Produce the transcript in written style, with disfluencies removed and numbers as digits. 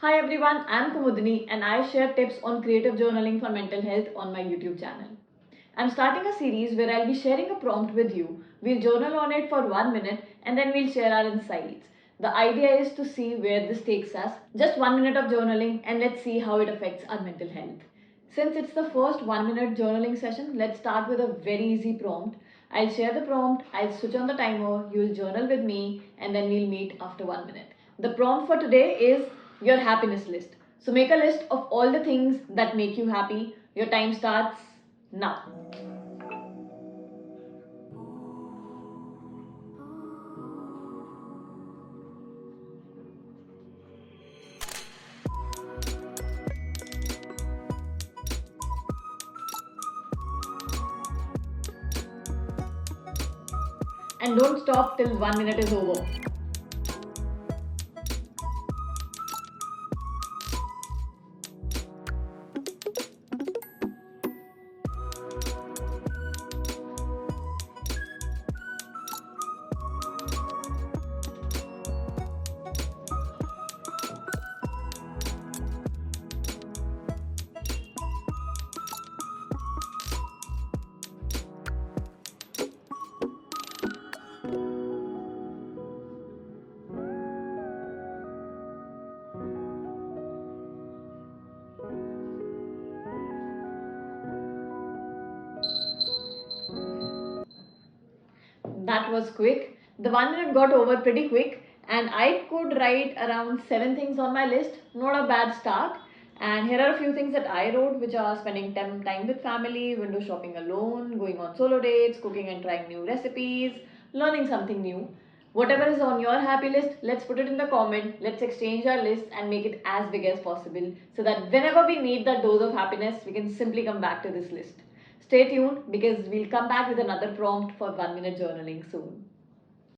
Hi everyone, I'm Kumudini and I share tips on creative journaling for mental health on my YouTube channel. I'm starting a series where I'll be sharing a prompt with you. We'll journal on it for 1 minute and then we'll share our insights. The idea is to see where this takes us. Just 1 minute of journaling and let's see how it affects our mental health. Since it's the first 1 minute journaling session, let's start with a very easy prompt. I'll share the prompt, I'll switch on the timer, you'll journal with me, and then we'll meet after 1 minute. The prompt for today is your happiness list. So make a list of all the things that make you happy. Your time starts now. And don't stop till 1 minute is over. That was quick. The 1 minute got over pretty quick, and I could write around 7 things on my list. Not a bad start. And here are a few things that I wrote, which are spending time with family, window shopping alone, going on solo dates, cooking and trying new recipes, learning something new. Whatever is on your happy list, let's put it in the comment. Let's exchange our lists and make it as big as possible so that whenever we need that dose of happiness, we can simply come back to this list. Stay tuned because we'll come back with another prompt for 1 minute journaling soon.